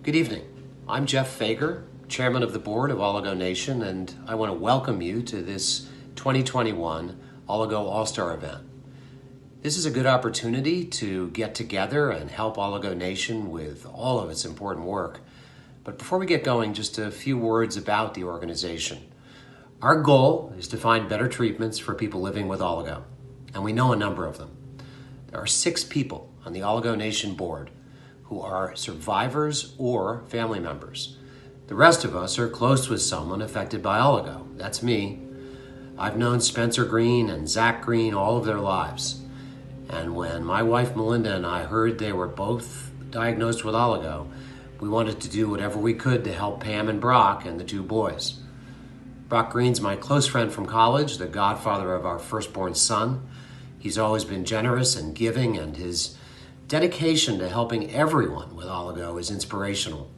Good evening. I'm Jeff Fager, Chairman of the Board of Oligo Nation, and I want to welcome you to this 2021 Oligo All Star event. This is a good opportunity to get together and help Oligo Nation with all of its important work. But before we get going, just a few words about the organization. Our goal is to find better treatments for people living with oligo, and we know a number of them. There are 6 people on the Oligo Nation board who are survivors or family members. The rest of us are close with someone affected by oligo. That's me. I've known Spencer Green and Zach Green all of their lives. And when my wife Melinda and I heard they were both diagnosed with oligo, we wanted to do whatever we could to help Pam and Brock and the 2 boys. Brock Green's my close friend from college, the godfather of our firstborn son. He's always been generous and giving, and his dedication to helping everyone with oligo is inspirational.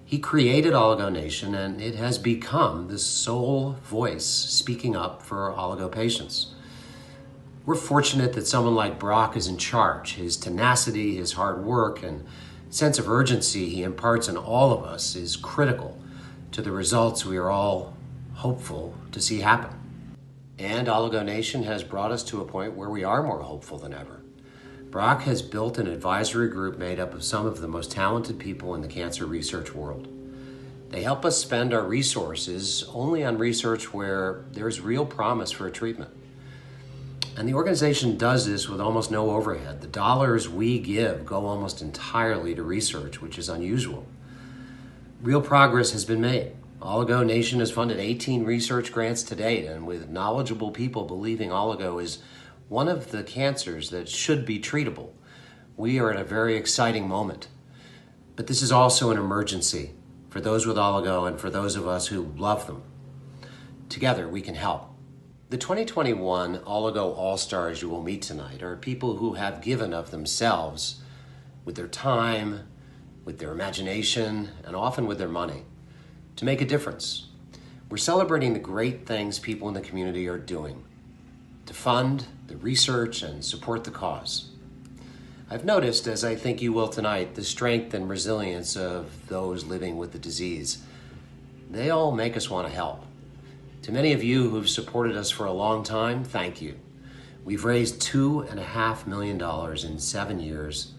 He created Oligo Nation, and it has become the sole voice speaking up for oligo patients. We're fortunate that someone like Brock is in charge. His tenacity, his hard work, and sense of urgency he imparts on all of us is critical to the results we are all hopeful to see happen. And Oligo Nation has brought us to a point where we are more hopeful than ever. Brock has built an advisory group made up of some of the most talented people in the cancer research world. They help us spend our resources only on research where there's real promise for a treatment. And the organization does this with almost no overhead. The dollars we give go almost entirely to research, which is unusual. Real progress has been made. Oligo Nation has funded 18 research grants to date, and with knowledgeable people believing oligo is one of the cancers that should be treatable, we are at a very exciting moment. But this is also an emergency for those with oligo and for those of us who love them. Together, we can help. The 2021 Oligo All Stars you will meet tonight are people who have given of themselves with their time, with their imagination, and often with their money to make a difference. We're celebrating the great things people in the community are doing to fund the research and support the cause. I've noticed, as I think you will tonight, the strength and resilience of those living with the disease. They all make us want to help. To many of you who've supported us for a long time, thank you. We've raised $2.5 million in 7 years,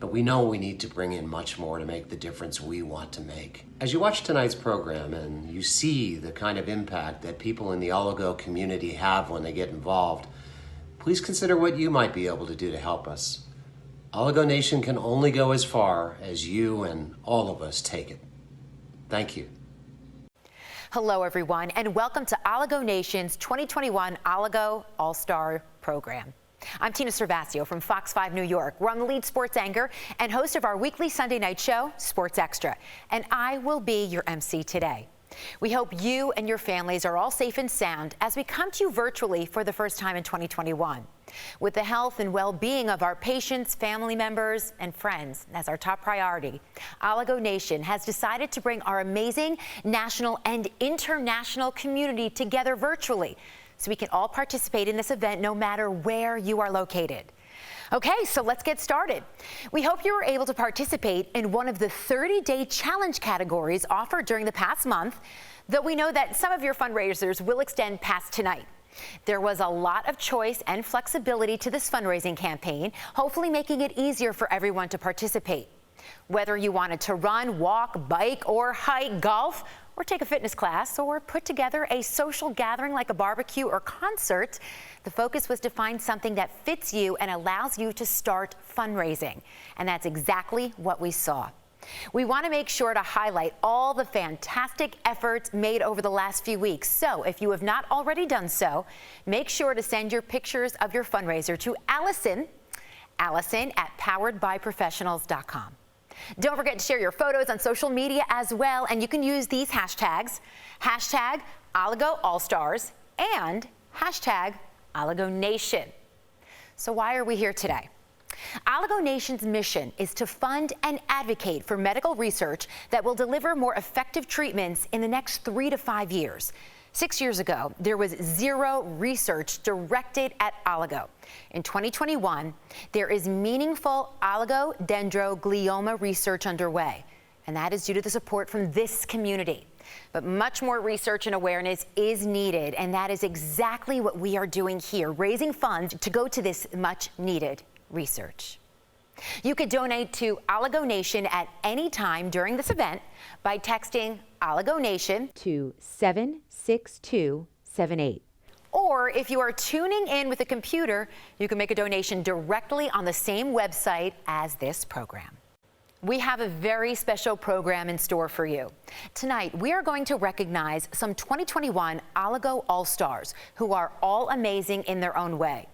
but we know we need to bring in much more to make the difference we want to make. As you watch tonight's program and you see the kind of impact that people in the oligo community have when they get involved, please consider what you might be able to do to help us. Oligo Nation can only go as far as you and all of us take it. Thank you. Hello, everyone, and welcome to Oligo Nation's 2021 Oligo All Star program. I'm Tina Cervasio from Fox 5 New York, where I'm the lead sports anchor and host of our weekly Sunday night show, Sports Extra, and I will be your MC today. We hope you and your families are all safe and sound as we come to you virtually for the first time in 2021. With the health and well-being of our patients, family members, and friends as our top priority, Oligo Nation has decided to bring our amazing national and international community together virtually so we can all participate in this event no matter where you are located. Okay, so let's get started. We hope you were able to participate in one of the 30-day challenge categories offered during the past month, though we know that some of your fundraisers will extend past tonight. There was a lot of choice and flexibility to this fundraising campaign, hopefully making it easier for everyone to participate. Whether you wanted to run, walk, bike, or hike, golf, or take a fitness class, or put together a social gathering like a barbecue or concert, the focus was to find something that fits you and allows you to start fundraising. And that's exactly what we saw. We want to make sure to highlight all the fantastic efforts made over the last few weeks. So if you have not already done so, make sure to send your pictures of your fundraiser to Allison at poweredbyprofessionals.com. Don't forget to share your photos on social media as well, and you can use these hashtags, hashtag Oligo All Stars and hashtag Oligo Nation. So why are we here today? Oligo Nation's mission is to fund and advocate for medical research that will deliver more effective treatments in the next 3 to 5 years. 6 years ago, there was zero research directed at oligo. In 2021, there is meaningful oligodendroglioma research underway. and that is due to the support from this community. But much more research and awareness is needed, and that is exactly what we are doing here, raising funds to go to this much needed research. You could donate to Oligo Nation at any time during this event by texting Oligo Nation to 76278. Or if you are tuning in with a computer, you can make a donation directly on the same website as this program. We have a very special program in store for you. Tonight, we are going to recognize some 2021 Oligo All Stars who are all amazing in their own way.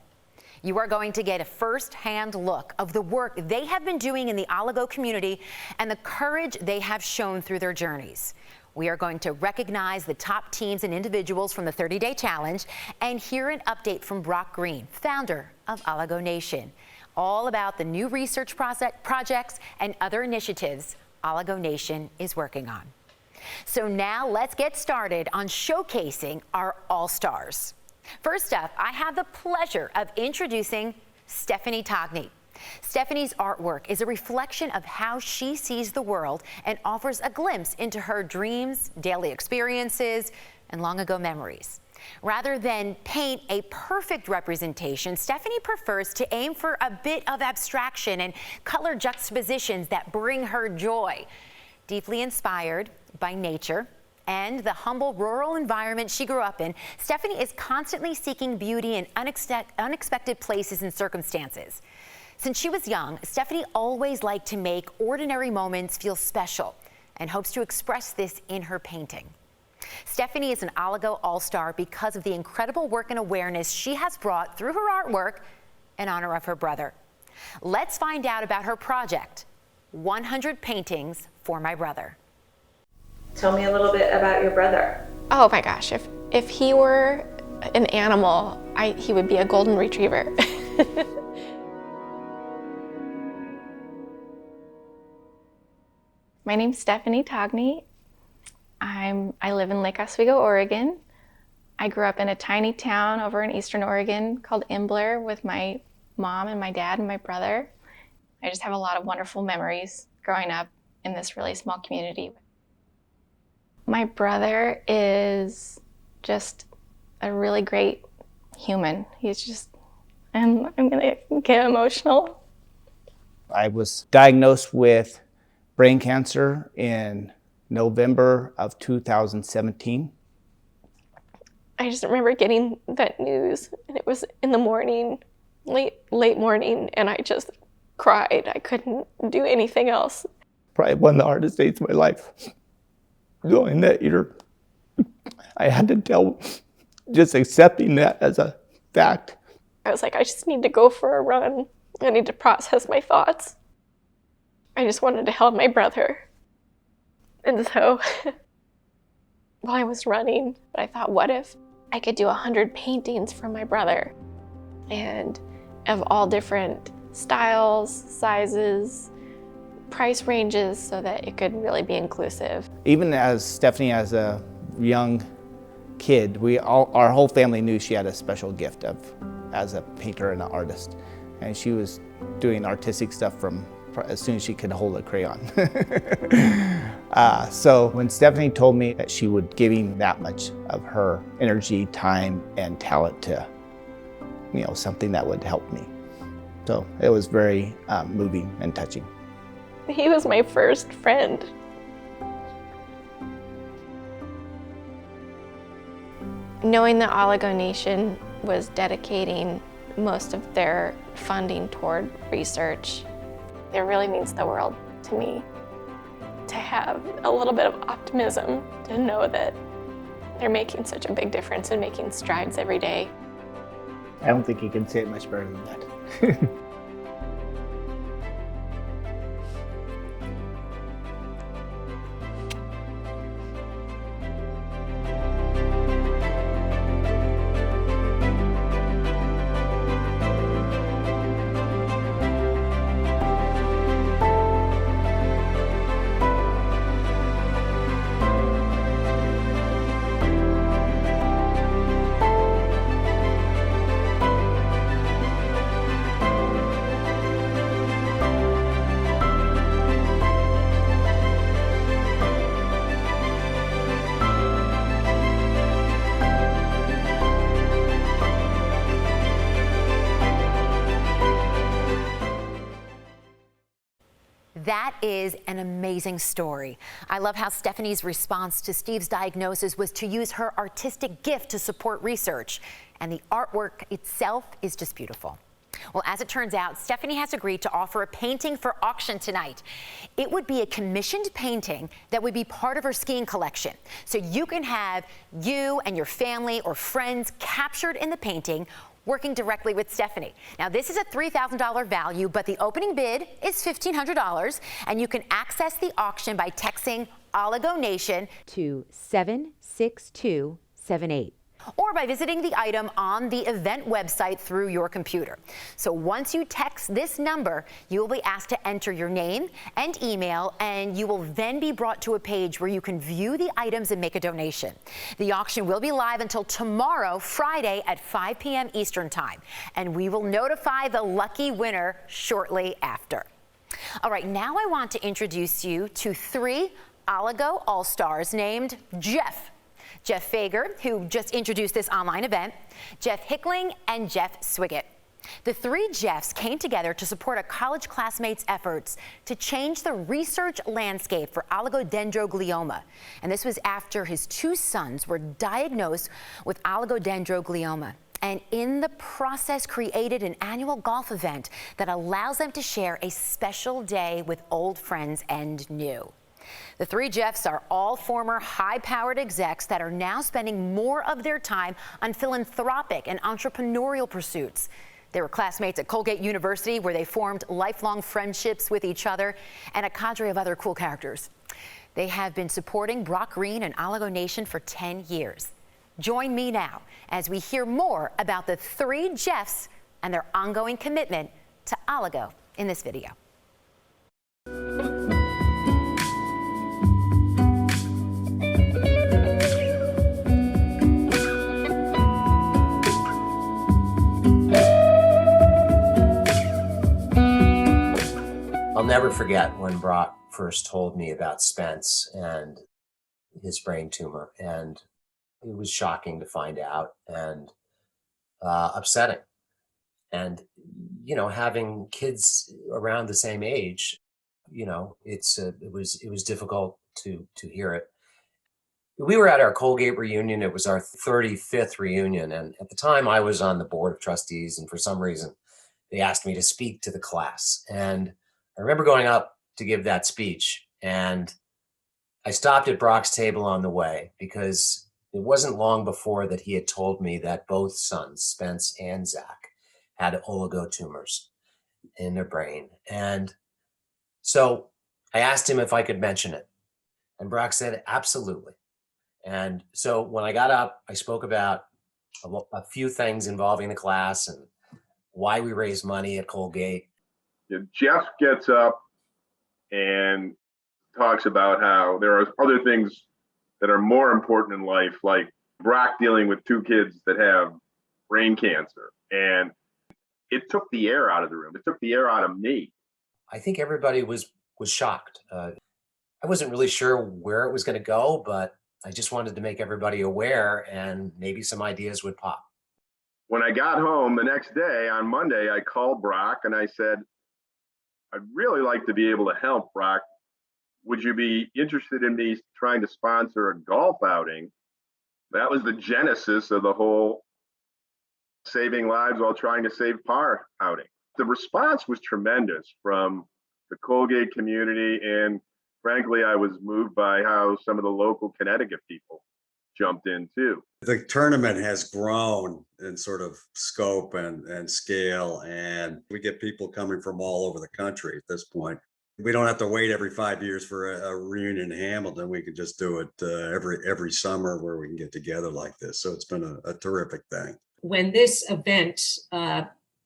You are going to get a first-hand look of the work they have been doing in the oligo community and the courage they have shown through their journeys. We are going to recognize the top teams and individuals from the 30-day challenge and hear an update from Brock Green, founder of Oligo Nation, all about the new research projects and other initiatives Oligo Nation is working on. So now let's get started on showcasing our All-Stars. First up, I have the pleasure of introducing Stephanie Togni. Stephanie's artwork is a reflection of how she sees the world and offers a glimpse into her dreams, daily experiences, and long-ago memories. Rather than paint a perfect representation, Stephanie prefers to aim for a bit of abstraction and color juxtapositions that bring her joy. Deeply inspired by nature and the humble rural environment she grew up in, Stephanie is constantly seeking beauty in unexpected places and circumstances. Since she was young, Stephanie always liked to make ordinary moments feel special and hopes to express this in her painting. Stephanie is an Oligo All-Star because of the incredible work and awareness she has brought through her artwork in honor of her brother. Let's find out about her project, 100 Paintings for My Brother. Tell me a little bit about your brother. Oh my gosh, if he were an animal, he would be a golden retriever. My name's Stephanie Togni. I live in Lake Oswego, Oregon. I grew up in a tiny town over in Eastern Oregon called Imbler with my mom and my dad and my brother. I just have a lot of wonderful memories growing up in this really small community. My brother is just a really great human. He's just, I'm gonna get emotional. I was diagnosed with brain cancer in November of 2017. I just remember getting that news, and it was in the morning, late morning, and I just cried. I couldn't do anything else. Probably one of the hardest days of my life. Knowing that I had to tell, just accepting that as a fact. I was like, I just need to go for a run. I need to process my thoughts. I just wanted to help my brother. And so while I was running, I thought, what if I could do 100 paintings for my brother? And of all different styles, sizes, price ranges, so that it could really be inclusive. Even as Stephanie, as a young kid, our whole family knew she had a special gift as a painter and an artist. And she was doing artistic stuff from as soon as she could hold a crayon. So when Stephanie told me that she would give me that much of her energy, time, and talent to, something that would help me. So it was very moving and touching. He was my first friend. Knowing that Oligo Nation was dedicating most of their funding toward research, it really means the world to me to have a little bit of optimism, to know that they're making such a big difference and making strides every day. I don't think you can say it much better than that. That is an amazing story. I love how Stephanie's response to Steve's diagnosis was to use her artistic gift to support research. And the artwork itself is just beautiful. Well, as it turns out, Stephanie has agreed to offer a painting for auction tonight. It would be a commissioned painting that would be part of her skiing collection. So you can have you and your family or friends captured in the painting, working directly with Stephanie. Now, this is a $3,000 value, but the opening bid is $1,500, and you can access the auction by texting Oligo Nation to 76278. Or by visiting the item on the event website through your computer. So once you text this number, you will be asked to enter your name and email, and you will then be brought to a page where you can view the items and make a donation. The auction will be live until tomorrow, Friday at 5 p.m. Eastern Time, and we will notify the lucky winner shortly after. All right, now I want to introduce you to 3 Oligo All Stars named Jeff Fager, who just introduced this online event, Jeff Hickling, and Jeff Swiggett. The 3 Jeffs came together to support a college classmate's efforts to change the research landscape for oligodendroglioma. And this was after his 2 sons were diagnosed with oligodendroglioma, and in the process created an annual golf event that allows them to share a special day with old friends and new. The 3 Jeffs are all former high-powered execs that are now spending more of their time on philanthropic and entrepreneurial pursuits. They were classmates at Colgate University, where they formed lifelong friendships with each other and a cadre of other cool characters. They have been supporting Brock Green and Oligo Nation for 10 years. Join me now as we hear more about the 3 Jeffs and their ongoing commitment to Oligo in this video. I'll never forget when Brock first told me about Spence and his brain tumor, and it was shocking to find out and upsetting. And, you know, having kids around the same age, you know, it was difficult to hear it. We were at our Colgate reunion. It was our 35th reunion, and at the time I was on the board of trustees, and for some reason they asked me to speak to the class. And I remember going up to give that speech, and I stopped at Brock's table on the way because it wasn't long before that he had told me that both sons, Spence and Zach, had oligo tumors in their brain. And so I asked him if I could mention it, and Brock said, absolutely. And so when I got up, I spoke about a few things involving the class and why we raise money at Colgate. Jeff gets up and talks about how there are other things that are more important in life, like Brock dealing with 2 kids that have brain cancer. And it took the air out of the room. It took the air out of me. I think everybody was shocked. I wasn't really sure where it was going to go, but I just wanted to make everybody aware, and maybe some ideas would pop. When I got home the next day, on Monday, I called Brock and I said, I'd really like to be able to help, Brock. Would you be interested in me trying to sponsor a golf outing? That was the genesis of the whole saving lives while trying to save par outing. The response was tremendous from the Colgate community, and frankly, I was moved by how some of the local Connecticut people jumped in too. The tournament has grown in sort of scope and scale, and we get people coming from all over the country at this point. We don't have to wait every 5 years for a reunion in Hamilton. We can just do it every summer where we can get together like this. So it's been a terrific thing. When this event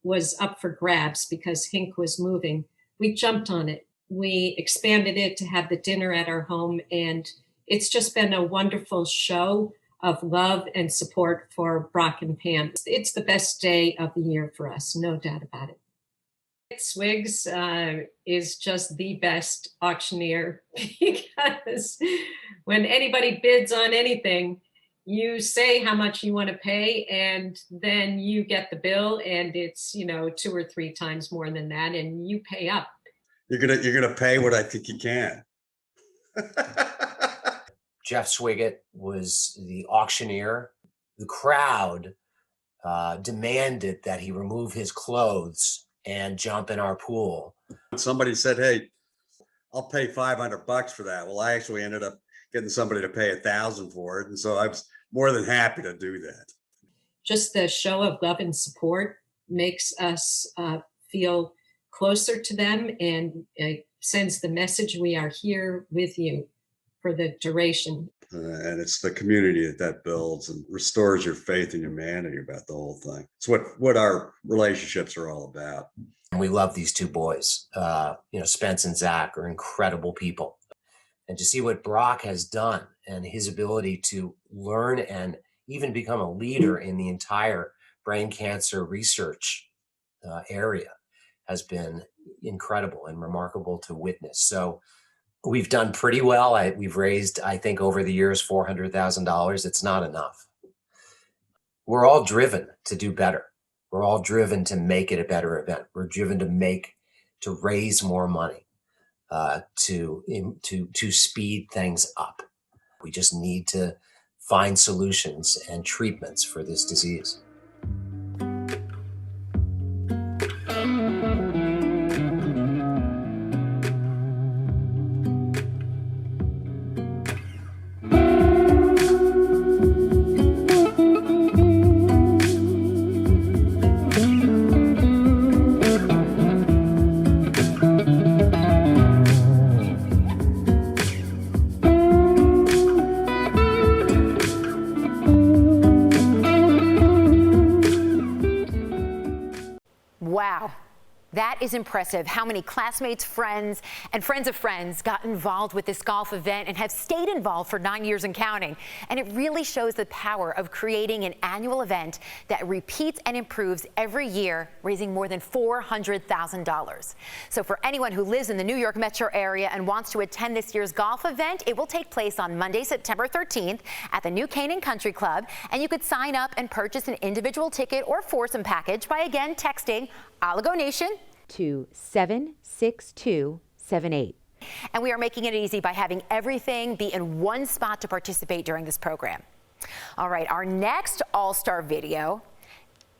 was up for grabs because Hink was moving, we jumped on it. We expanded it to have the dinner at our home, and it's just been a wonderful show of love and support for Brock and Pam. It's the best day of the year for us, no doubt about it. Swiggs is just the best auctioneer because when anybody bids on anything, you say how much you want to pay, and then you get the bill, and it's, 2 or 3 times more than that, and you pay up. You're gonna pay what I think you can. Jeff Swiggett was the auctioneer. The crowd demanded that he remove his clothes and jump in our pool. Somebody said, "Hey, I'll pay $500 for that." Well, I actually ended up getting somebody to pay $1,000 for it, and so I was more than happy to do that. Just the show of love and support makes us feel closer to them, and sends the message we are here with you for the duration. And it's the community that builds and restores your faith in humanity about the whole thing. It's what our relationships are all about. And we love these two boys. Spence and Zach are incredible people. And to see what Brock has done and his ability to learn and even become a leader in the entire brain cancer research area has been incredible and remarkable to witness. So we've done pretty well. We've raised, I think, over the years, $400,000. It's not enough. We're all driven to do better. We're all driven to make it a better event. We're driven to raise more money, to speed things up. We just need to find solutions and treatments for this disease. Wow. That is impressive how many classmates, friends, and friends of friends got involved with this golf event and have stayed involved for 9 years and counting. And it really shows the power of creating an annual event that repeats and improves every year, raising more than $400,000. So for anyone who lives in the New York metro area and wants to attend this year's golf event, it will take place on Monday, September 13th at the New Canaan Country Club. And you could sign up and purchase an individual ticket or foursome package by again texting Oligo Nation to 76278. And we are making it easy by having everything be in one spot to participate during this program. All right, our next All-Star video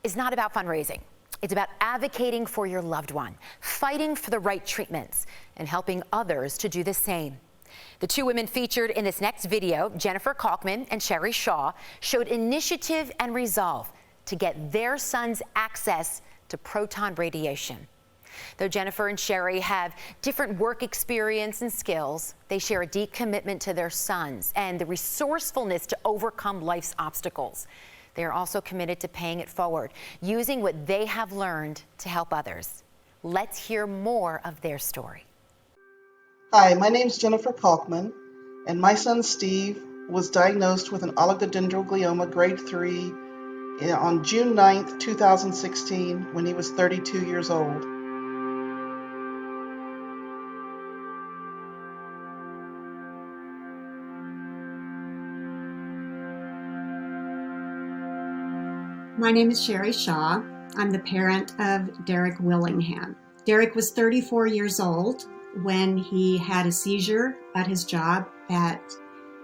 is not about fundraising. It's about advocating for your loved one, fighting for the right treatments, and helping others to do the same. The two women featured in this next video, Jennifer Kalkman and Sherry Shaw, showed initiative and resolve to get their sons access to proton radiation. Though Jennifer and Sherry have different work experience and skills, they share a deep commitment to their sons and the resourcefulness to overcome life's obstacles. They are also committed to paying it forward, using what they have learned to help others. Let's hear more of their story. Hi, my name is Jennifer Kalkman, and my son Steve was diagnosed with an oligodendroglioma grade 3 on June 9th, 2016, when he was 32 years old. My name is Sherry Shaw. I'm the parent of Derek Willingham. Derek was 34 years old when he had a seizure at his job at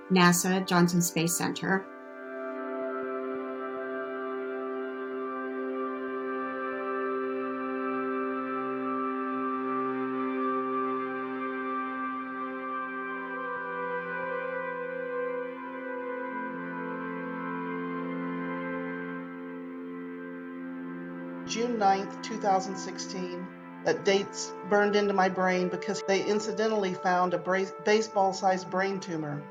NASA Johnson Space Center. June 9th, 2016. That date's burned into my brain because they incidentally found a baseball-sized brain tumor.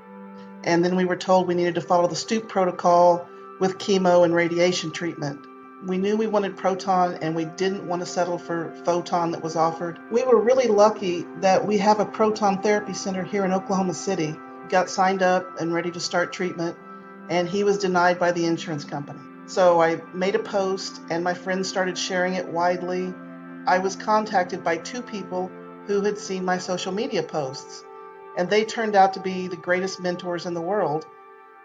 And then we were told we needed to follow the Stoop protocol with chemo and radiation treatment. We knew we wanted proton and we didn't want to settle for photon that was offered. We were really lucky that we have a proton therapy center here in Oklahoma City. Got signed up and ready to start treatment, and he was denied by the insurance company. So I made a post and my friends started sharing it widely. I was contacted by two people who had seen my social media posts, and they turned out to be the greatest mentors in the world.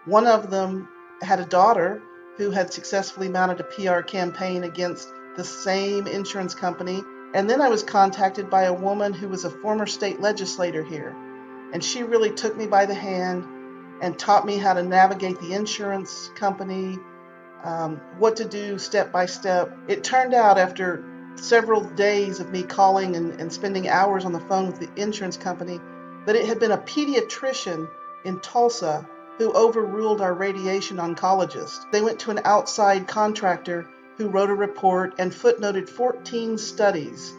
One of them had a daughter who had successfully mounted a PR campaign against the same insurance company And then I was contacted by a woman who was a former state legislator here. And she really took me by the hand and taught me how to navigate the insurance company, what to do step by step. It turned out after several days of me calling and spending hours on the phone with the insurance company that it had been a pediatrician in Tulsa who overruled our radiation oncologist. They went to an outside contractor who wrote a report and footnoted 14 studies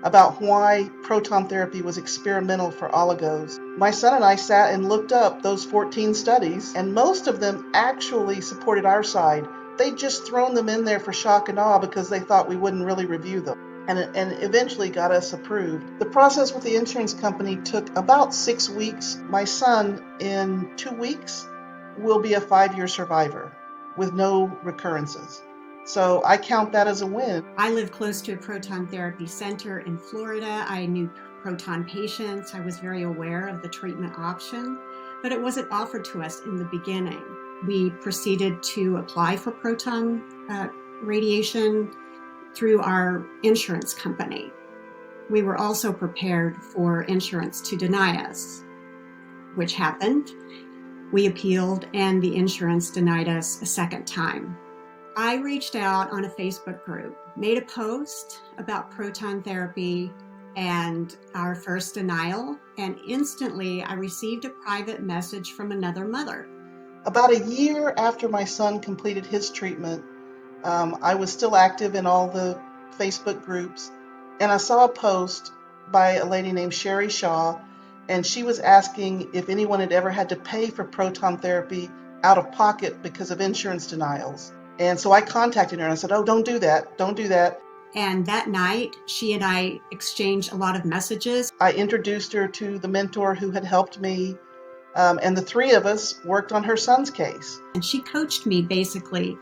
about why proton therapy was experimental for oligos. My son and I sat and looked up those 14 studies, and most of them actually supported our side. They'd just thrown them in there for shock and awe because they thought we wouldn't really review them, and eventually got us approved. The process with the insurance company took about 6 weeks. My son, in 2 weeks, will be a 5-year survivor with no recurrences. So I count that as a win. I live close to a proton therapy center in Florida. I knew proton patients. I was very aware of the treatment option, but it wasn't offered to us in the beginning. We proceeded to apply for proton radiation through our insurance company. We were also prepared for insurance to deny us, which happened. We appealed and the insurance denied us a second time. I reached out on a Facebook group, made a post about proton therapy and our first denial, and instantly I received a private message from another mother. About a year after my son completed his treatment, I was still active in all the Facebook groups, and I saw a post by a lady named Sherry Shaw, and she was asking if anyone had ever had to pay for proton therapy out of pocket because of insurance denials. And so I contacted her and I said, oh, don't do that. Don't do that. And that night, she and I exchanged a lot of messages. I introduced her to the mentor who had helped me, and the three of us worked on her son's case. And she coached me basically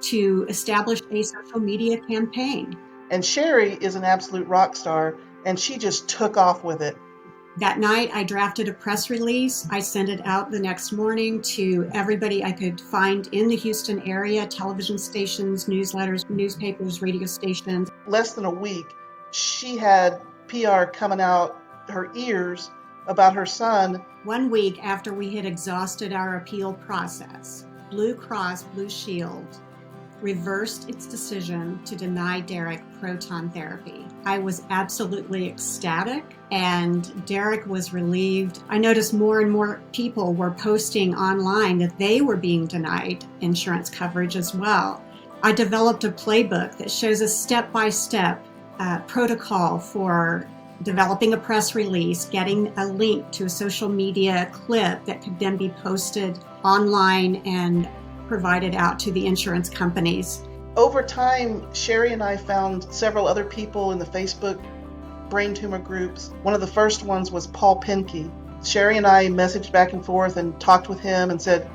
to establish a social media campaign. And Sherry is an absolute rock star, and she just took off with it. That night, I drafted a press release. I sent it out the next morning to everybody I could find in the Houston area, television stations, newsletters, newspapers, radio stations. Less than a week, she had PR coming out her ears about her son. 1 week after we had exhausted our appeal process, Blue Cross Blue Shield reversed its decision to deny Derek proton therapy. I was absolutely ecstatic, and Derek was relieved. I noticed more and more people were posting online that they were being denied insurance coverage as well. I developed a playbook that shows a step-by-step protocol for developing a press release, getting a link to a social media clip that could then be posted online and provided out to the insurance companies. Over time, Sherry and I found several other people in the Facebook brain tumor groups. One of the first ones was Paul Pinke. Sherry and I messaged back and forth and talked with him and said,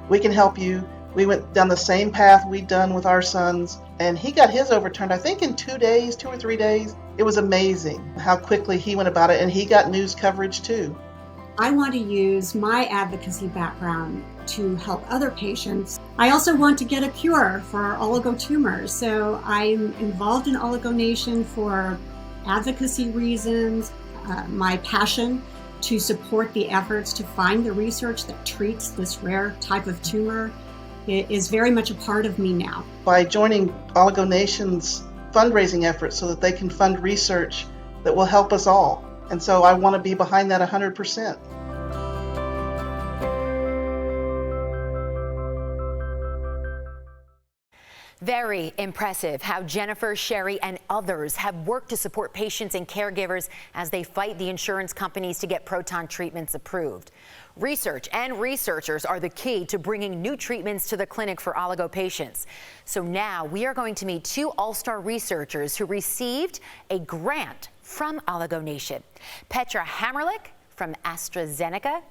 we can help you. We went down the same path we'd done with our sons, and he got his overturned, I think in 2 days, 2 or 3 days. It was amazing how quickly he went about it, and he got news coverage too. I want to use my advocacy background to help other patients. I also want to get a cure for oligo tumors, so I'm involved in Oligo Nation for advocacy reasons, my passion to support the efforts to find the research that treats this rare type of tumor. It is very much a part of me now. By joining Oligo Nation's fundraising efforts so that they can fund research that will help us all. And so I want to be behind that 100%. Very impressive how Jennifer, Sherry, and others have worked to support patients and caregivers as they fight the insurance companies to get proton treatments approved. Research and researchers are the key to bringing new treatments to the clinic for oligo patients. So now we are going to meet 2 all-star researchers who received a grant from Oligo Nation. Petra Hammerlich from AstraZeneca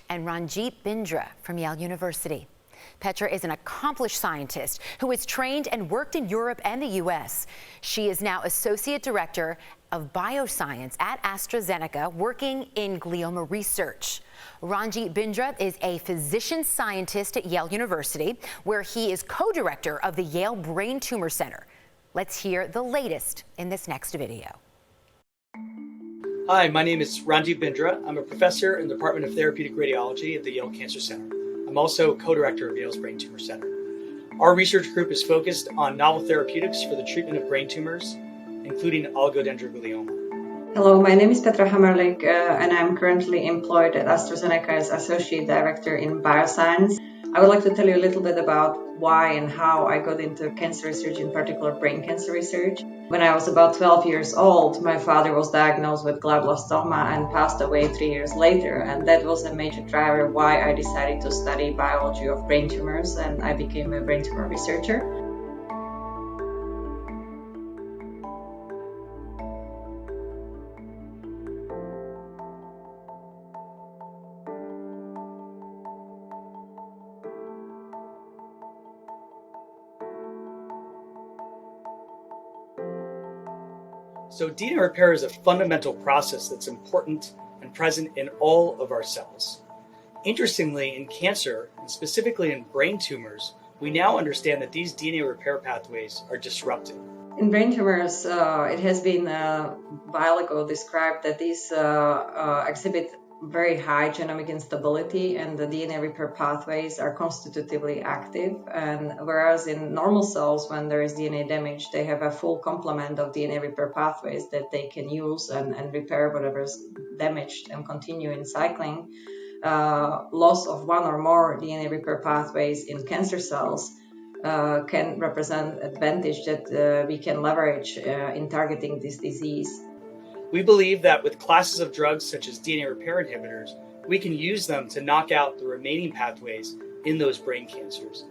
and Ranjit Bindra from Yale University. Petra is an accomplished scientist who has trained and worked in Europe and the U.S. She is now Associate Director of Bioscience at AstraZeneca, working in glioma research. Ranjit Bindra is a physician scientist at Yale University, where he is co-director of the Yale Brain Tumor Center. Let's hear the latest in this next video. Hi, my name is Randeep Bindra. I'm a professor in the Department of Therapeutic Radiology at the Yale Cancer Center. I'm also co-director of Yale's Brain Tumor Center. Our research group is focused on novel therapeutics for the treatment of brain tumors, including oligodendroglioma. Hello, my name is Petra Hammerlik, and I'm currently employed at AstraZeneca as Associate Director in Bioscience. I would like to tell you a little bit about why and how I got into cancer research, in particular brain cancer research. When I was about 12 years old, my father was diagnosed with glioblastoma and passed away 3 years later, and that was a major driver why I decided to study biology of brain tumors, and I became a brain tumor researcher. So DNA repair is a fundamental process that's important and present in all of our cells. Interestingly, in cancer, and specifically in brain tumors, we now understand that these DNA repair pathways are disrupted. In brain tumors, it has been a while ago described that these exhibit very high genomic instability, and the DNA repair pathways are constitutively active. And whereas in normal cells, when there is DNA damage, they have a full complement of DNA repair pathways that they can use and repair whatever is damaged and continue in cycling. Loss of one or more DNA repair pathways in cancer cells can represent advantage that we can leverage in targeting this disease. We believe that with classes of drugs such as DNA repair inhibitors, we can use them to knock out the remaining pathways in those brain cancers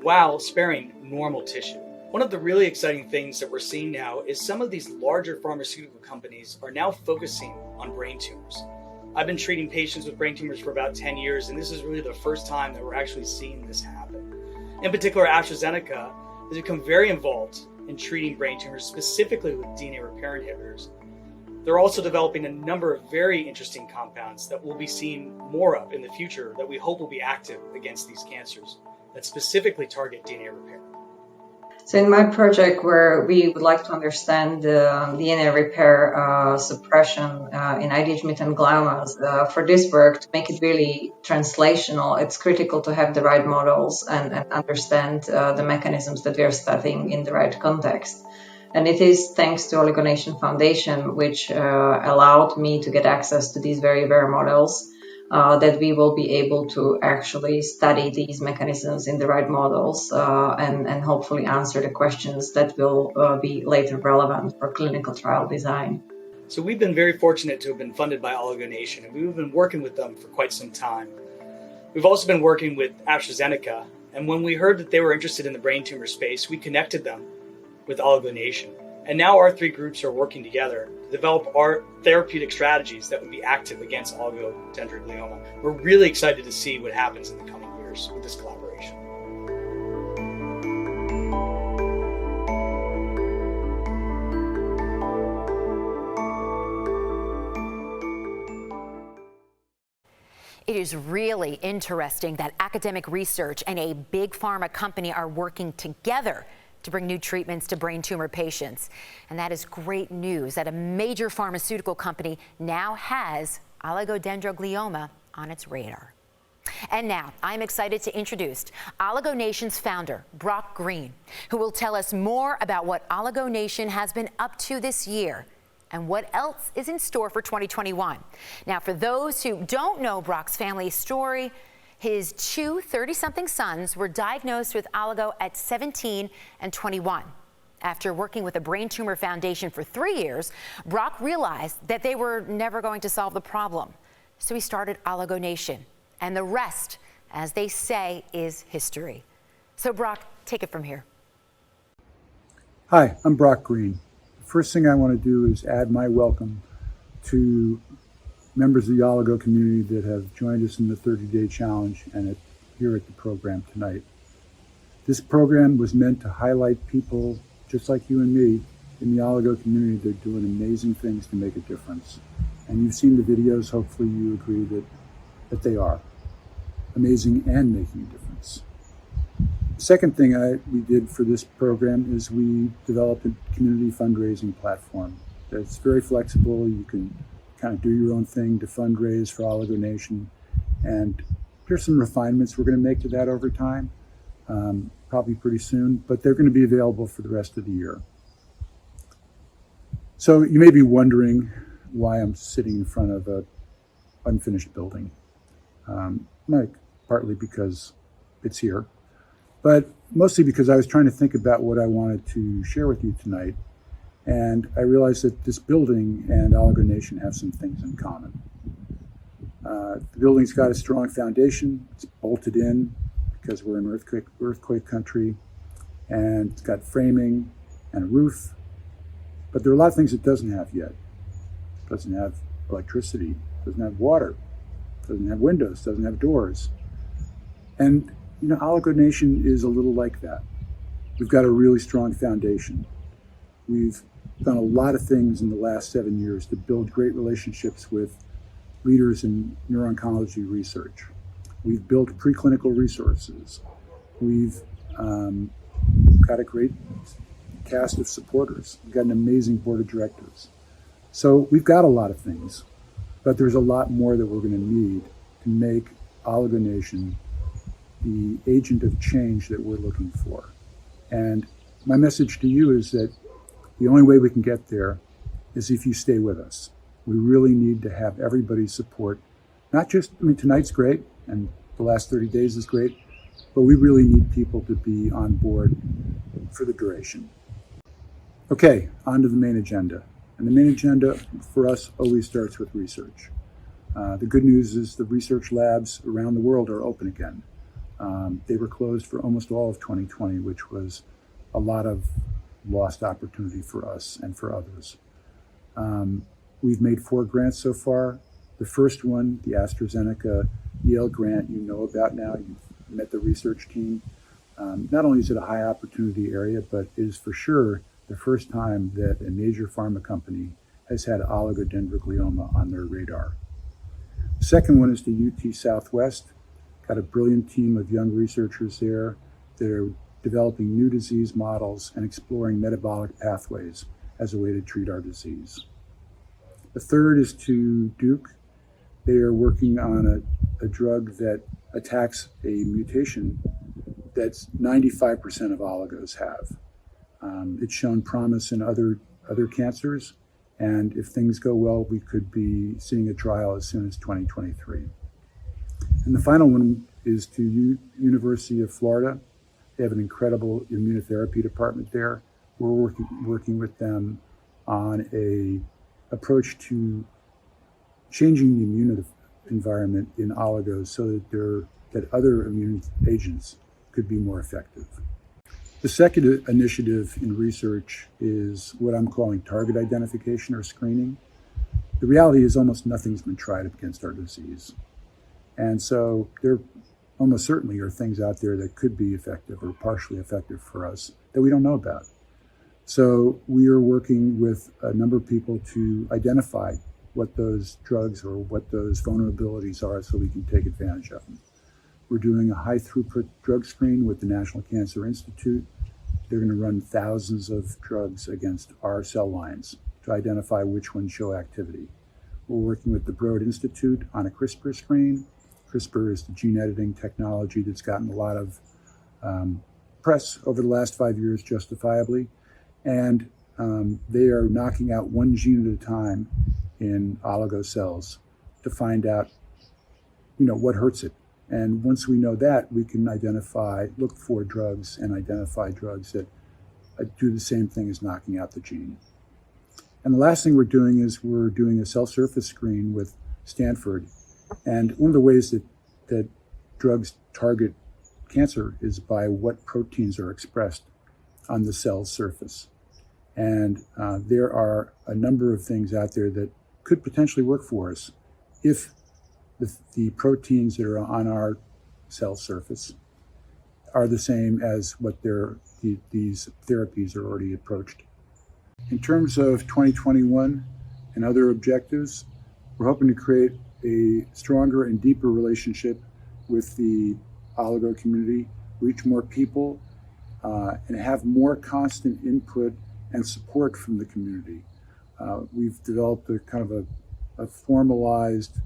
while sparing normal tissue. One of the really exciting things that we're seeing now is some of these larger pharmaceutical companies are now focusing on brain tumors. I've been treating patients with brain tumors for about 10 years, and this is really the first time that we're actually seeing this happen. In particular, AstraZeneca has become very involved in treating brain tumors, specifically with DNA repair inhibitors. They're also developing a number of very interesting compounds that we'll be seeing more of in the future that we hope will be active against these cancers that specifically target DNA repair. So in my project, where we would like to understand DNA repair suppression in IDH mutant gliomas, for this work, to make it really translational, it's critical to have the right models and understand the mechanisms that we are studying in the right context. And it is thanks to Oligo Nation Foundation, which allowed me to get access to these very rare models, that we will be able to actually study these mechanisms in the right models and hopefully answer the questions that will be later relevant for clinical trial design. So we've been very fortunate to have been funded by Oligo Nation, and we've been working with them for quite some time. We've also been working with AstraZeneca, and when we heard that they were interested in the brain tumor space, we connected them with Oligo Nation. And now our three groups are working together to develop our therapeutic strategies that would be active against oligodendroglioma. We're really excited to see what happens in the coming years with this collaboration. It is really interesting that academic research and a big pharma company are working together to bring new treatments to brain tumor patients. And that is great news that a major pharmaceutical company now has oligodendroglioma on its radar. And now I'm excited to introduce Oligo Nation's founder, Brock Green, who will tell us more about what Oligo Nation has been up to this year and what else is in store for 2021. Now, for those who don't know Brock's family story, his two 30-something sons were diagnosed with oligo at 17 and 21. After working with the Brain Tumor Foundation for 3 years, Brock realized that they were never going to solve the problem. So he started Oligo Nation, and the rest, as they say, is history. So Brock, take it from here. Hi, I'm Brock Green. The first thing I want to do is add my welcome to members of the oligo community that have joined us in the 30-day challenge and here at the program tonight. This program was meant to highlight people just like you and me in the oligo community that are doing amazing things to make a difference. And you've seen the videos, hopefully you agree that they are amazing and making a difference. The second thing we did for this program is we developed a community fundraising platform. that's very flexible. You can kind of do your own thing to fundraise for Oligo Nation. And there's some refinements we're going to make to that over time, probably pretty soon, but they're going to be available for the rest of the year. So you may be wondering why I'm sitting in front of an unfinished building. Partly because it's here, but mostly because I was trying to think about what I wanted to share with you tonight. And I realized that this building and Oligo Nation have some things in common. The building's got a strong foundation. It's bolted in because we're in earthquake country, and it's got framing and a roof. But there are a lot of things it doesn't have yet. It doesn't have electricity, doesn't have water, doesn't have windows, doesn't have doors. And Oligo Nation is a little like that. We've got a really strong foundation. We've done a lot of things in the last 7 years to build great relationships with leaders in neuro-oncology research. We've built preclinical resources. We've got a great cast of supporters. We've got an amazing board of directors. So we've got a lot of things, but there's a lot more that we're going to need to make Oligo Nation the agent of change that we're looking for. And my message to you is that the only way we can get there is if you stay with us. We really need to have everybody's support. Not just, tonight's great, and the last 30 days is great, but we really need people to be on board for the duration. Okay, on to the main agenda. And the main agenda for us always starts with research. The good news is the research labs around the world are open again. They were closed for almost all of 2020, which was a lot of lost opportunity for us and for others. We've made 4 grants so far. The first one, the AstraZeneca Yale grant, you know about now. You've met the research team. Not only is it a high opportunity area, but it is for sure the first time that a major pharma company has had oligodendroglioma on their radar. The second one is the UT Southwest. Got a brilliant team of young researchers there that are developing new disease models and exploring metabolic pathways as a way to treat our disease. The third is to Duke. They are working on a drug that attacks a mutation that's 95% of oligos have. It's shown promise in other cancers, and if things go well, we could be seeing a trial as soon as 2023. And the final one is to University of Florida. They have an incredible immunotherapy department there. We're working with them on a approach to changing the immune environment in oligos so that other immune agents could be more effective. The second initiative in research is what I'm calling target identification or screening. The reality is almost nothing's been tried against our disease. And so there almost certainly are things out there that could be effective or partially effective for us that we don't know about. So we are working with a number of people to identify what those drugs or what those vulnerabilities are so we can take advantage of them. We're doing a high throughput drug screen with the National Cancer Institute. They're going to run thousands of drugs against our cell lines to identify which ones show activity. We're working with the Broad Institute on a CRISPR screen. CRISPR is the gene editing technology that's gotten a lot of press over the last 5 years, justifiably. And they are knocking out one gene at a time in oligo cells to find out, what hurts it. And once we know that, we can look for drugs and identify drugs that do the same thing as knocking out the gene. And the last thing we're doing is we're doing a cell surface screen with Stanford. And one of the ways that drugs target cancer is by what proteins are expressed on the cell's surface. And there are a number of things out there that could potentially work for us if the proteins that are on our cell surface are the same as what these therapies are already approached. In terms of 2021 and other objectives, we're hoping to create a stronger and deeper relationship with the oligo community, reach more people, and have more constant input and support from the community. We've developed a kind of a formalized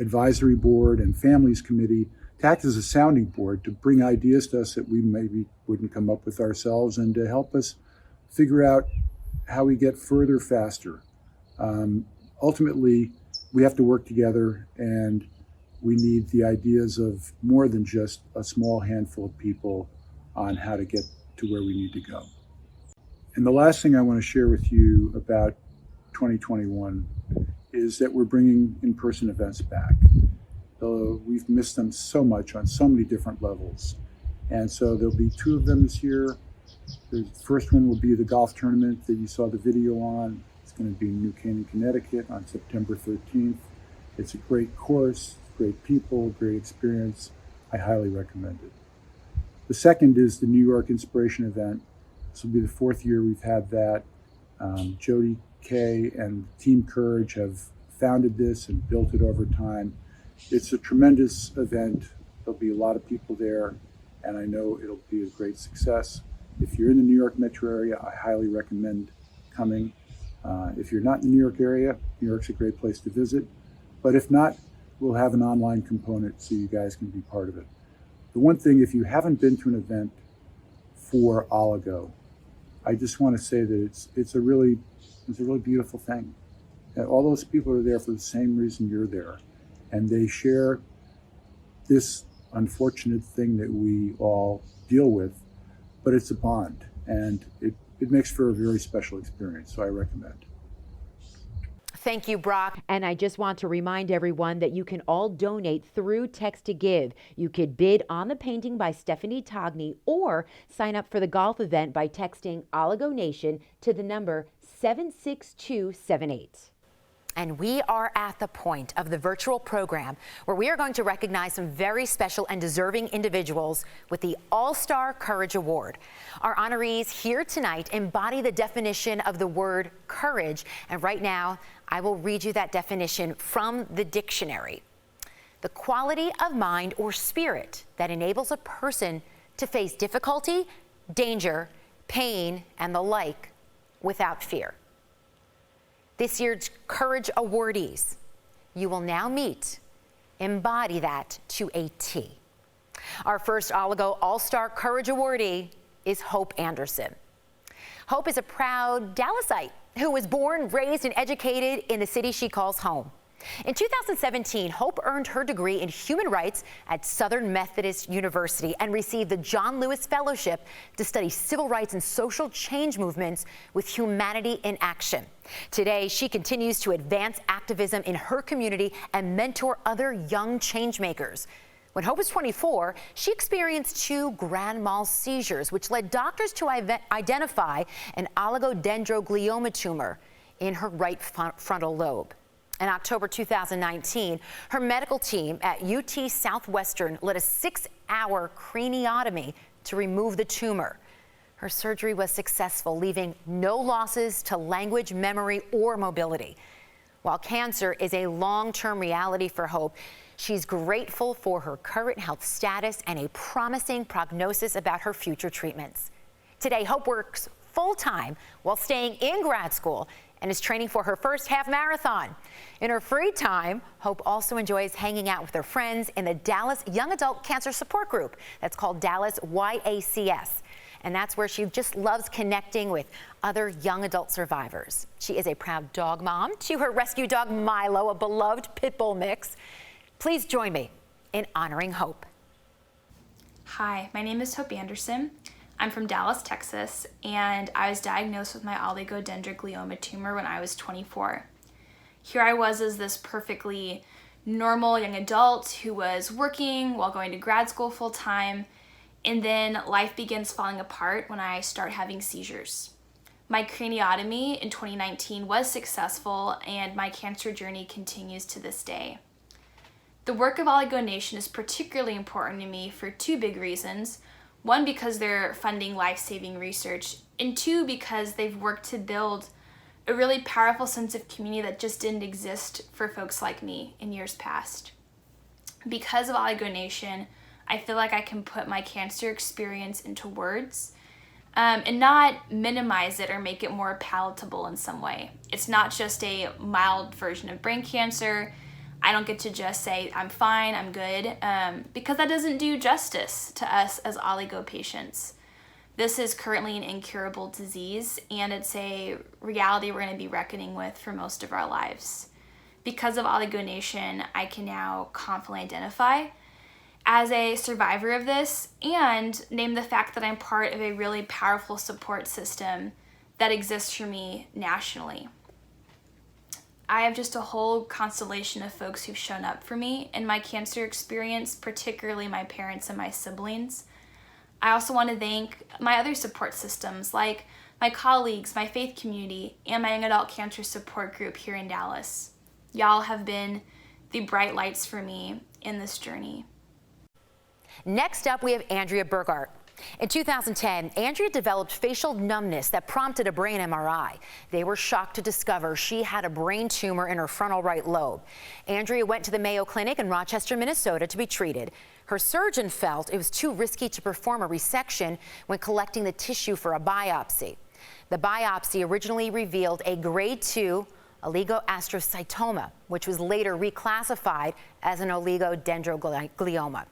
advisory board and families committee to act as a sounding board, to bring ideas to us that we maybe wouldn't come up with ourselves, and to help us figure out how we get further faster. Ultimately, we have to work together, and we need the ideas of more than just a small handful of people on how to get to where we need to go. And the last thing I want to share with you about 2021 is that we're bringing in-person events back. We've missed them so much on so many different levels. And so there'll be 2 of them this year. The first one will be the golf tournament that you saw the video on. It's going to be in New Canaan, Connecticut on September 13th. It's a great course, great people, great experience. I highly recommend it. The second is the New York Inspiration event. This will be the 4th year we've had that. Jody Kay and Team Courage have founded this and built it over time. It's a tremendous event. There'll be a lot of people there, and I know it'll be a great success. If you're in the New York metro area, I highly recommend coming. If you're not in the New York area, New York's a great place to visit. But if not, we'll have an online component so you guys can be part of it. The one thing, if you haven't been to an event for Oligo, I just want to say that it's a really beautiful thing. And all those people are there for the same reason you're there. And they share this unfortunate thing that we all deal with, but it's a bond, and it makes for a very special experience, so I recommend. Thank you, Brock. And I just want to remind everyone that you can all donate through Text to Give. You could bid on the painting by Stephanie Togni or sign up for the golf event by texting Oligo Nation to the number 76278. And we are at the point of the virtual program where we are going to recognize some very special and deserving individuals with the All-Star Courage Award. Our honorees here tonight embody the definition of the word courage, and right now I will read you that definition from the dictionary. The quality of mind or spirit that enables a person to face difficulty, danger, pain, and the like without fear. This year's Courage awardees, you will now meet, embody that to a T. Our first Oligo All-Star Courage awardee is Hope Anderson. Hope is a proud Dallasite who was born, raised, and educated in the city she calls home. In 2017, Hope earned her degree in human rights at Southern Methodist University and received the John Lewis Fellowship to study civil rights and social change movements with humanity in action. Today, she continues to advance activism in her community and mentor other young change makers. When Hope was 24, she experienced 2 grand mal seizures, which led doctors to identify an oligodendroglioma tumor in her right frontal lobe. In October 2019, her medical team at UT Southwestern led a 6-hour craniotomy to remove the tumor. Her surgery was successful, leaving no losses to language, memory, or mobility. While cancer is a long-term reality for Hope, she's grateful for her current health status and a promising prognosis about her future treatments. Today, Hope works full-time while staying in grad school and is training for her first half marathon. In her free time, Hope also enjoys hanging out with her friends in the Dallas Young Adult Cancer Support Group that's called Dallas YACS. And that's where she just loves connecting with other young adult survivors. She is a proud dog mom to her rescue dog Milo, a beloved pit bull mix. Please join me in honoring Hope. Hi, my name is Hope Anderson. I'm from Dallas, Texas, and I was diagnosed with my oligodendroglioma tumor when I was 24. Here I was as this perfectly normal young adult who was working while going to grad school full time, and then life begins falling apart when I start having seizures. My craniotomy in 2019 was successful, and my cancer journey continues to this day. The work of Oligo Nation is particularly important to me for 2 big reasons. 1, because they're funding life-saving research, and 2, because they've worked to build a really powerful sense of community that just didn't exist for folks like me in years past. Because of Oligo Nation, I feel like I can put my cancer experience into words. and not minimize it or make it more palatable in some way. It's not just a mild version of brain cancer. I don't get to just say, I'm fine, I'm good, because that doesn't do justice to us as oligo patients. This is currently an incurable disease, and it's a reality we're going to be reckoning with for most of our lives. Because of Oligo Nation, I can now confidently identify as a survivor of this and name the fact that I'm part of a really powerful support system that exists for me nationally. I have just a whole constellation of folks who've shown up for me in my cancer experience, particularly my parents and my siblings. I also want to thank my other support systems like my colleagues, my faith community, and my young adult cancer support group here in Dallas. Y'all have been the bright lights for me in this journey. Next up, we have Andrea Burgart. In 2010, Andrea developed facial numbness that prompted a brain MRI. They were shocked to discover she had a brain tumor in her frontal right lobe. Andrea went to the Mayo Clinic in Rochester, Minnesota to be treated. Her surgeon felt it was too risky to perform a resection when collecting the tissue for a biopsy. The biopsy originally revealed a grade 2 oligoastrocytoma, which was later reclassified as an oligodendroglioma.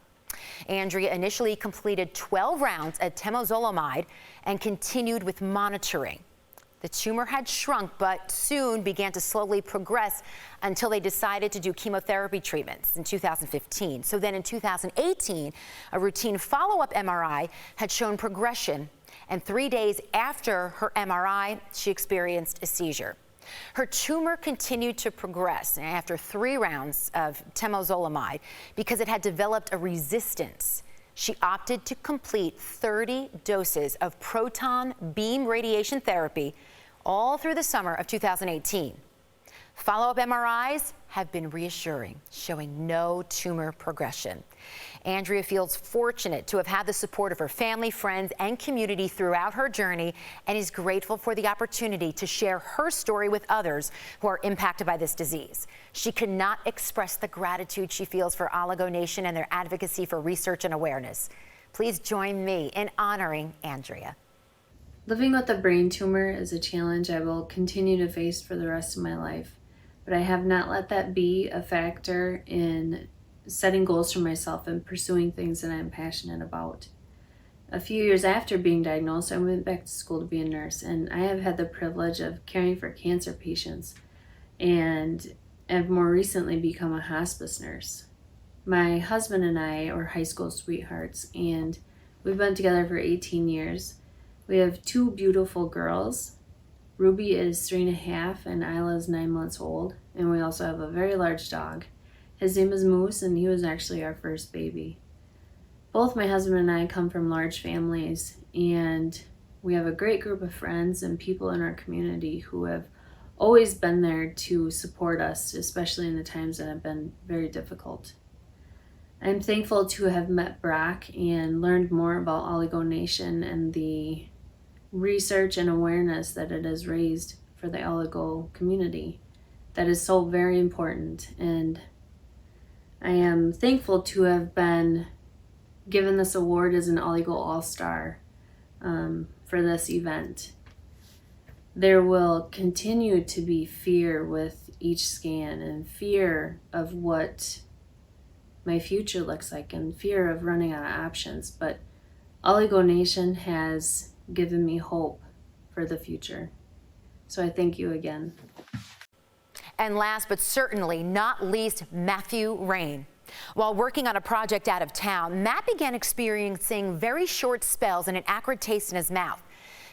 Andrea initially completed 12 rounds of temozolomide and continued with monitoring. The tumor had shrunk, but soon began to slowly progress until they decided to do chemotherapy treatments in 2015. So then in 2018, a routine follow-up MRI had shown progression, and 3 days after her MRI, she experienced a seizure. Her tumor continued to progress after 3 rounds of temozolomide because it had developed a resistance. She opted to complete 30 doses of proton beam radiation therapy all through the summer of 2018. Follow-up MRIs have been reassuring, showing no tumor progression. Andrea feels fortunate to have had the support of her family, friends, and community throughout her journey, and is grateful for the opportunity to share her story with others who are impacted by this disease. She cannot express the gratitude she feels for Oligo Nation and their advocacy for research and awareness. Please join me in honoring Andrea. Living with a brain tumor is a challenge I will continue to face for the rest of my life, but I have not let that be a factor in setting goals for myself and pursuing things that I'm passionate about. A few years after being diagnosed, I went back to school to be a nurse, and I have had the privilege of caring for cancer patients and have more recently become a hospice nurse. My husband and I are high school sweethearts, and we've been together for 18 years. We have 2 beautiful girls. Ruby is 3.5 and Isla is 9 months old, and we also have a very large dog. His name is Moose, and he was actually our first baby. Both my husband and I come from large families, and we have a great group of friends and people in our community who have always been there to support us, especially in the times that have been very difficult. I'm thankful to have met Brock and learned more about Oligo Nation and the research and awareness that it has raised for the oligo community. That is so very important, and I am thankful to have been given this award as an Oligo All Star for this event. There will continue to be fear with each scan, and fear of what my future looks like, and fear of running out of options, but Oligo Nation has given me hope for the future. So I thank you again. And last but certainly not least, Matthew Rain. While working on a project out of town, Matt began experiencing very short spells and an acrid taste in his mouth.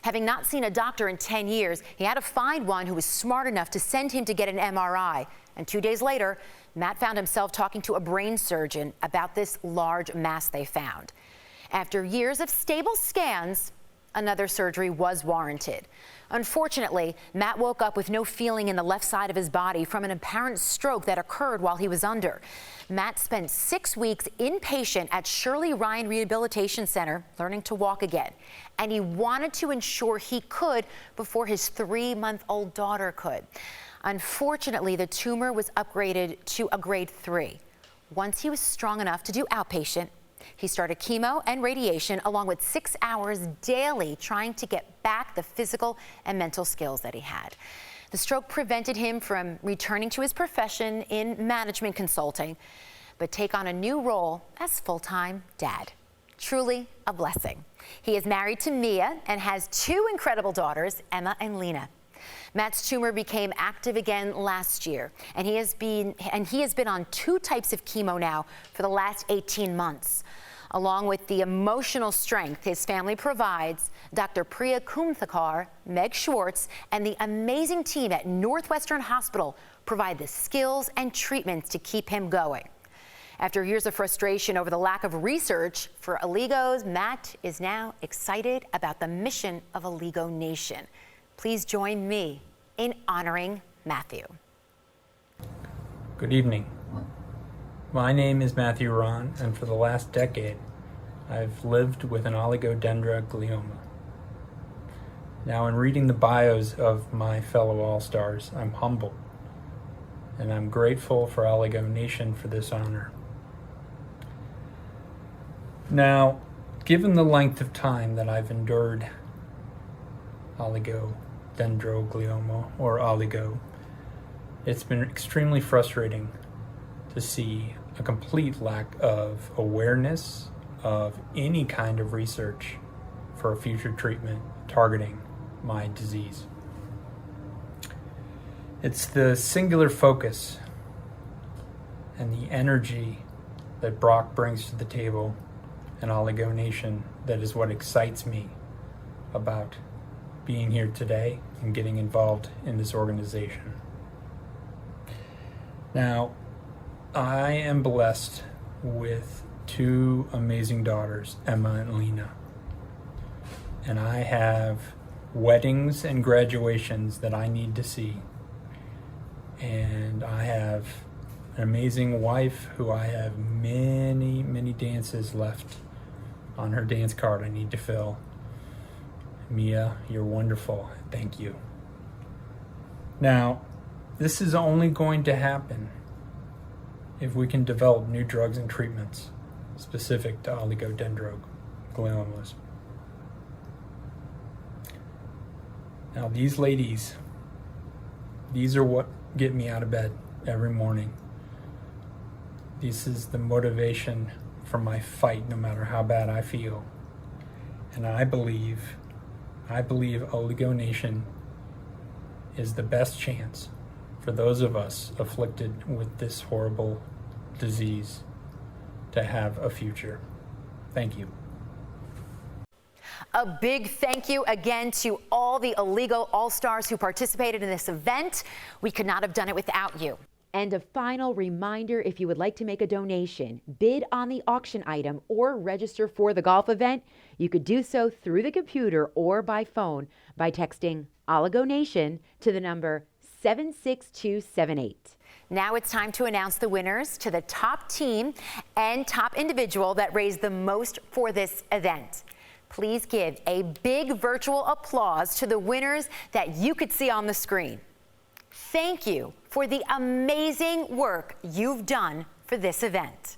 Having not seen a doctor in 10 years, he had to find one who was smart enough to send him to get an MRI. And 2 days later, Matt found himself talking to a brain surgeon about this large mass they found. After years of stable scans, another surgery was warranted. Unfortunately, Matt woke up with no feeling in the left side of his body from an apparent stroke that occurred while he was under. Matt spent 6 weeks inpatient at Shirley Ryan Rehabilitation Center, learning to walk again. And he wanted to ensure he could before his 3-month-old daughter could. Unfortunately, the tumor was upgraded to a grade 3. Once he was strong enough to do outpatient, He started chemo and radiation along with 6 hours daily trying to get back the physical and mental skills that he had. The stroke prevented him from returning to his profession in management consulting, but take on a new role as full-time dad. Truly a blessing. He is married to Mia and has 2 incredible daughters, Emma and Lena. Matt's tumor became active again last year, and he has been on 2 types of chemo now for the last 18 months. Along with the emotional strength his family provides, Dr. Priya Kumthakar, Meg Schwartz, and the amazing team at Northwestern Hospital provide the skills and treatments to keep him going. After years of frustration over the lack of research for oligos, Matt is now excited about the mission of Oligo Nation. Please join me in honoring Matthew. Good evening. My name is Matthew Ron, and for the last decade, I've lived with an oligodendroglioma. Now, in reading the bios of my fellow All-Stars, I'm humbled, and I'm grateful for Oligo Nation for this honor. Now, given the length of time that I've endured oligodendroglioma, or oligo, it's been extremely frustrating to see a complete lack of awareness of any kind of research for a future treatment targeting my disease. It's the singular focus and the energy that Brock brings to the table and Oligo Nation that is what excites me about being here today and getting involved in this organization. Now, I am blessed with 2 amazing daughters, Emma and Lena. And I have weddings and graduations that I need to see. And I have an amazing wife who I have many, many dances left on her dance card I need to fill. Mia, you're wonderful. Thank you. Now, this is only going to happen if we can develop new drugs and treatments specific to oligodendrogliomas. Now, these ladies, these are what get me out of bed every morning. This is the motivation for my fight, no matter how bad I feel. And I believe Oligo Nation is the best chance for those of us afflicted with this horrible disease to have a future. Thank you. A big thank you again to all the Oligo All Stars who participated in this event. We could not have done it without you. And a final reminder, if you would like to make a donation, bid on the auction item, or register for the golf event, you could do so through the computer or by phone by texting Oligo Nation to the number 76278. Now it's time to announce the winners to the top team and top individual that raised the most for this event. Please give a big virtual applause to the winners that you could see on the screen. Thank you for the amazing work you've done for this event.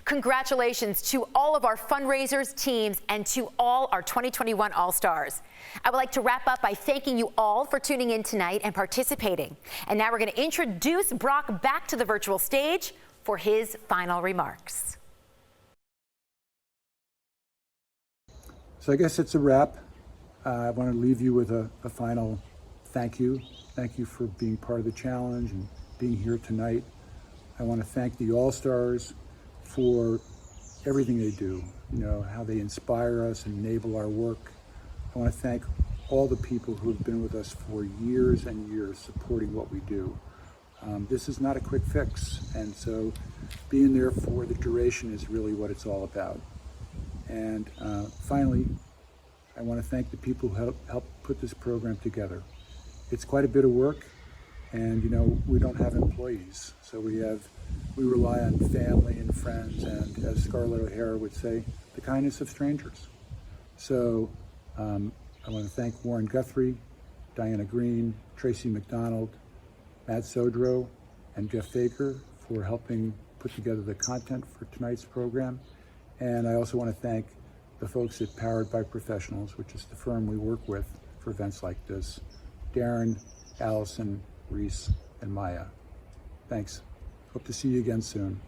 Congratulations to all of our fundraisers, teams, and to all our 2021 All-Stars. I would like to wrap up by thanking you all for tuning in tonight and participating. And now we're going to introduce Brock back to the virtual stage for his final remarks. So I guess it's a wrap. I want to leave you with a final thank you. Thank you for being part of the challenge and being here tonight. I want to thank the All-Stars for everything they do, how they inspire us and enable our work. I want to thank all the people who have been with us for years and years supporting what we do. This is not a quick fix, and so being there for the duration is really what it's all about. And finally, I want to thank the people who helped put this program together. It's quite a bit of work, and we don't have employees, so we rely on family and friends, and as Scarlett O'Hara would say, the kindness of strangers. So I want to thank Warren Guthrie, Diana Green, Tracy McDonald, Matt Sodro, and Jeff Fager for helping put together the content for tonight's program. And I also want to thank the folks at Powered by Professionals, which is the firm we work with for events like this. Darren, Allison, Reese, and Maya. Thanks. Hope to see you again soon.